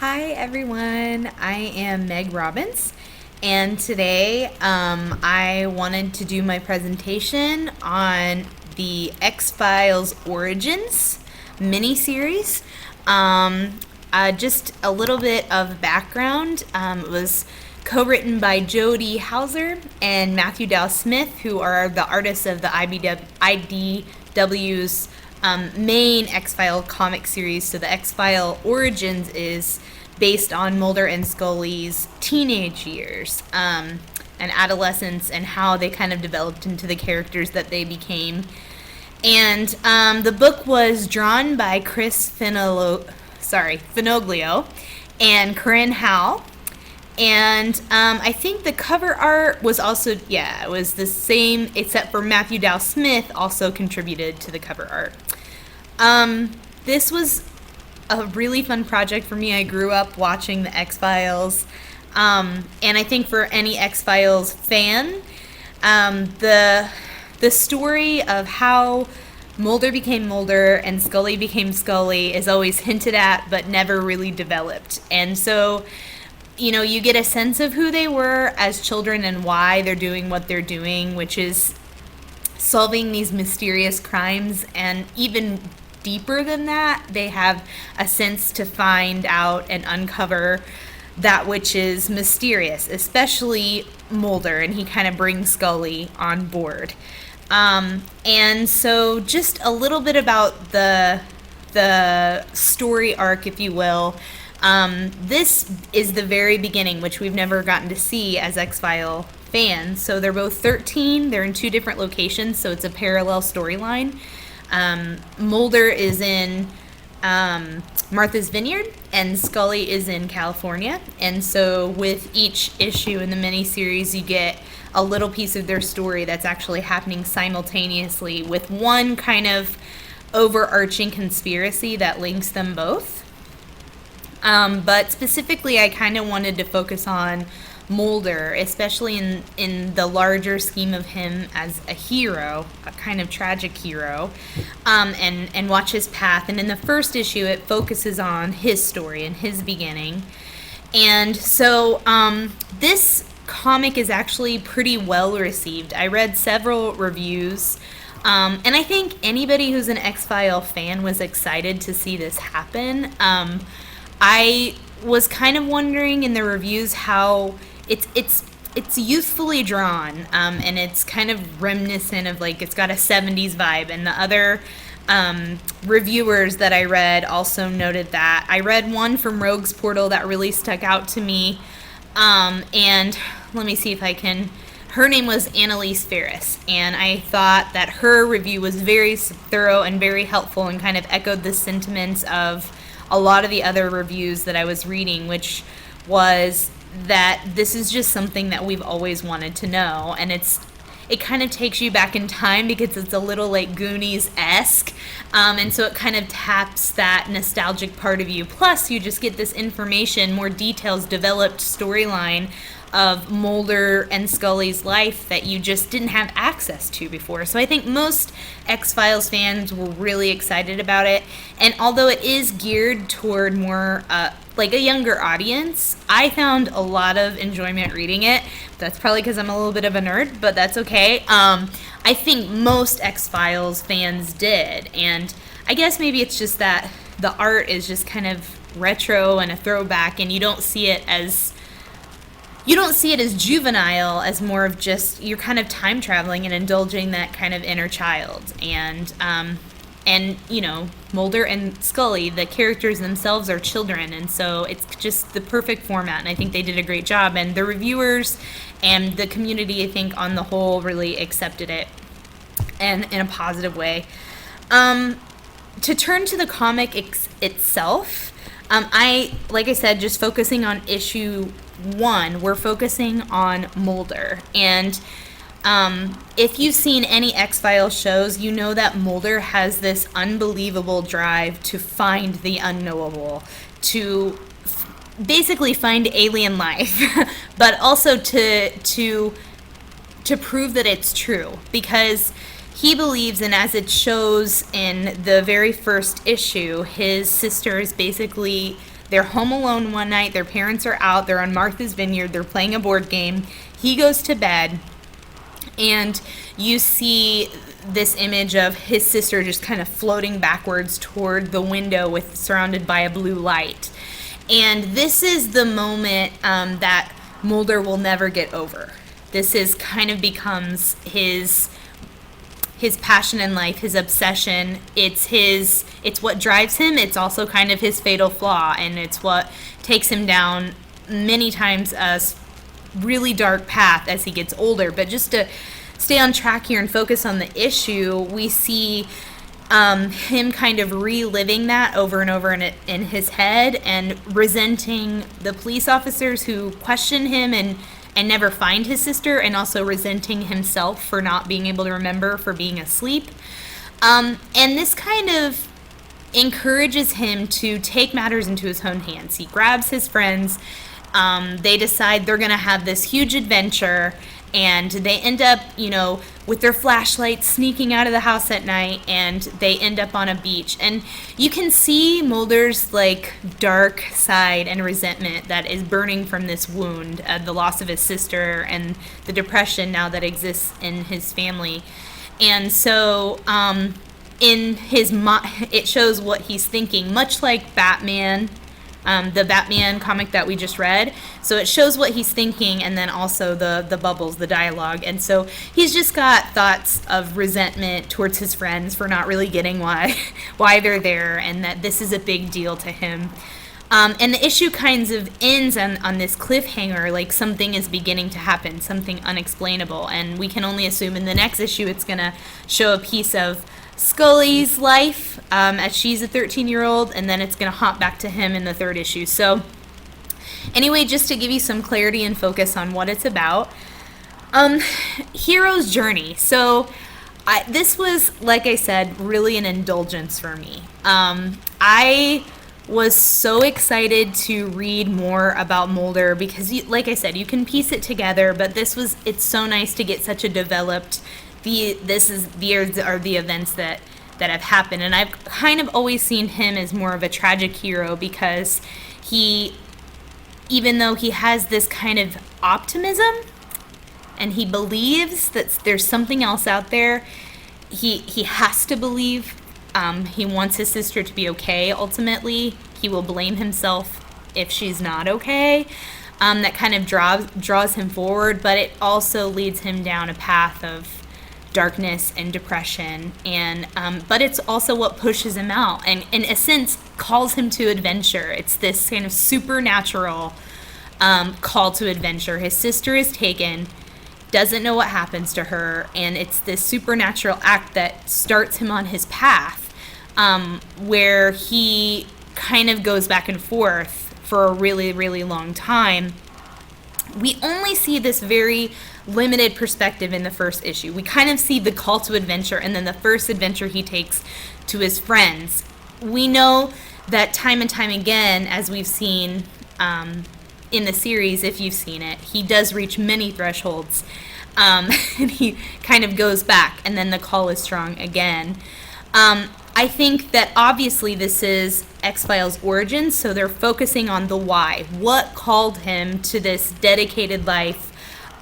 Hi everyone, I am Meg Robbins, and today I wanted to do my presentation on the X-Files Origins miniseries. Just a little bit of background. It was co-written by Jody Hauser and Matthew Dow Smith, who are the artists of the IDW's main X-File comic series. So the X-File Origins is based on Mulder and Scully's teenage years and adolescence and how they kind of developed into the characters that they became. And the book was drawn by Chris Finoglio and Corinne Howe. And I think the cover art was also, it was the same, except for Matthew Dow Smith also contributed to the cover art. This was a really fun project for me. I grew up watching the X-Files. And I think for any X-Files fan, the story of how Mulder became Mulder and Scully became Scully is always hinted at but never really developed. And so, you get a sense of who they were as children and why they're doing what they're doing, which is solving these mysterious crimes. And even deeper than that, they have a sense to find out and uncover that which is mysterious, especially Mulder, and he kind of brings Scully on board. And so just a little bit about the story arc, if you will. This is the very beginning, which we've never gotten to see as X-File fans. So they're both 13. They're in two different locations, so it's a parallel storyline. Mulder is in Martha's Vineyard, and Scully is in California. And so with each issue in the miniseries, you get a little piece of their story that's actually happening simultaneously with one kind of overarching conspiracy that links them both. But specifically, I kind of wanted to focus on Mulder, especially in the larger scheme of him as a hero, a kind of tragic hero, and watch his path. And in the first issue, it focuses on his story and his beginning. And so this comic is actually pretty well received. I read several reviews, and I think anybody who's an X-File fan was excited to see this happen. I was kind of wondering in the reviews how it's youthfully drawn, and it's kind of reminiscent of, like, it's got a 70s vibe. And the other reviewers that I read also noted that. I read one from Rogue's Portal that really stuck out to me, and let me see if I can. Her name was Annalise Ferris, and I thought that her review was very thorough and very helpful and kind of echoed the sentiments of a lot of the other reviews that I was reading, which was that this is just something that we've always wanted to know. And it kind of takes you back in time because it's a little like Goonies-esque, and so it kind of taps that nostalgic part of you. Plus, you just get this information, more details, developed storyline of Mulder and Scully's life that you just didn't have access to before. So I think most X-Files fans were really excited about it. And although it is geared toward more like a younger audience, I found a lot of enjoyment reading it. That's probably because I'm a little bit of a nerd, but that's okay. I think most X-Files fans did. And I guess maybe it's just that the art is just kind of retro and a throwback, and you don't see it as juvenile, as more of just you're kind of time traveling and indulging that kind of inner child. And Mulder and Scully, the characters themselves are children, and so it's just the perfect format, and I think they did a great job. And the reviewers and the community, I think, on the whole, really accepted it and in a positive way. To turn to the comic itself, like I said, just focusing on issue 1, we're focusing on Mulder. And if you've seen any X-Files shows, you know that Mulder has this unbelievable drive to find the unknowable, to basically find alien life, but also to prove that it's true, because he believes, and as it shows in the very first issue, his sister is basically They're home alone one night. Their parents are out. They're on Martha's Vineyard. They're playing a board game. He goes to bed, and you see this image of his sister just kind of floating backwards toward the window surrounded by a blue light. And this is the moment that Mulder will never get over. This is kind of becomes his passion in life, his obsession. It's what drives him. It's also kind of his fatal flaw, and it's what takes him down many times a really dark path as he gets older. But just to stay on track here and focus on the issue, we see him kind of reliving that over and over in his head, and resenting the police officers who question him and never find his sister, and also resenting himself for not being able to remember, for being asleep. And this kind of encourages him to take matters into his own hands. He grabs his friends. They decide they're going to have this huge adventure, and they end up, with their flashlights sneaking out of the house at night, and they end up on a beach. And you can see Mulder's dark side and resentment that is burning from this wound, the loss of his sister and the depression now that exists in his family. And so in his it shows what he's thinking, much like Batman, the Batman comic that we just read. So it shows what he's thinking, and then also the bubbles, the dialogue. And so he's just got thoughts of resentment towards his friends for not really getting why they're there, and that this is a big deal to him. And the issue kind of ends on this cliffhanger, like something is beginning to happen, something unexplainable. And we can only assume in the next issue it's going to show a piece of Scully's life as she's a 13-year-old, and then it's going to hop back to him in the third issue. So anyway, just to give you some clarity and focus on what it's about, hero's journey. So this was, like I said, really an indulgence for me. I was so excited to read more about Mulder because, like I said, you can piece it together, but it's so nice to get such a developed these are the events that have happened. And I've kind of always seen him as more of a tragic hero, because even though he has this kind of optimism and he believes that there's something else out there, he has to believe. He wants his sister to be okay. Ultimately, he will blame himself if she's not okay. That kind of draws him forward, but it also leads him down a path of darkness and depression, and but it's also what pushes him out, and in a sense calls him to adventure. It's this kind of supernatural call to adventure. His sister is taken, doesn't know what happens to her, and it's this supernatural act that starts him on his path, where he kind of goes back and forth for a really, really long time. We only see this very limited perspective in the first issue. We kind of see the call to adventure, and then the first adventure he takes to his friends. We know that time and time again, as we've seen in the series, if you've seen it, he does reach many thresholds, and he kind of goes back, and then the call is strong again. I think that obviously this is X-Files' origins, so they're focusing on the why. What called him to this dedicated life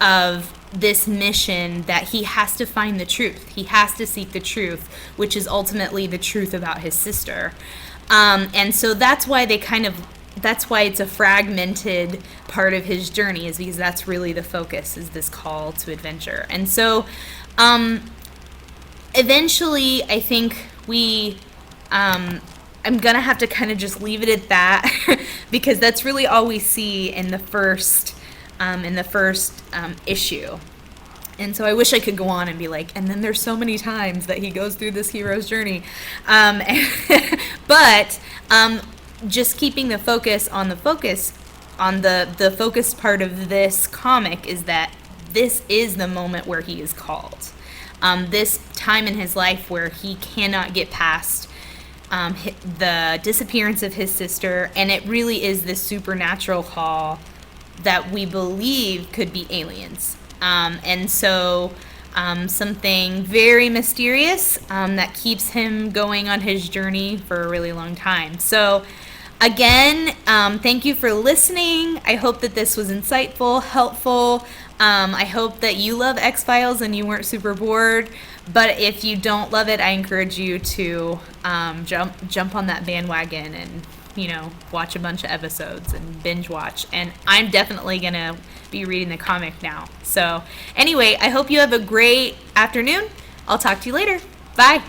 of this mission that he has to find the truth. He has to seek the truth, which is ultimately the truth about his sister. And so that's why that's why it's a fragmented part of his journey, is because that's really the focus, is this call to adventure. And so eventually I think I'm gonna have to kind of just leave it at that because that's really all we see in the first issue. And so I wish I could go on and be like, and then there's so many times that he goes through this hero's journey. But just keeping the focus on the focus part of this comic is that this is the moment where he is called. This time in his life where he cannot get past the disappearance of his sister, and it really is this supernatural call that we believe could be aliens. And so something very mysterious that keeps him going on his journey for a really long time. So Again, thank you for listening. I hope that this was insightful, helpful. I hope that you love X-Files and you weren't super bored. But if you don't love it, I encourage you to jump on that bandwagon and, watch a bunch of episodes and binge watch. And I'm definitely going to be reading the comic now. So anyway, I hope you have a great afternoon. I'll talk to you later. Bye.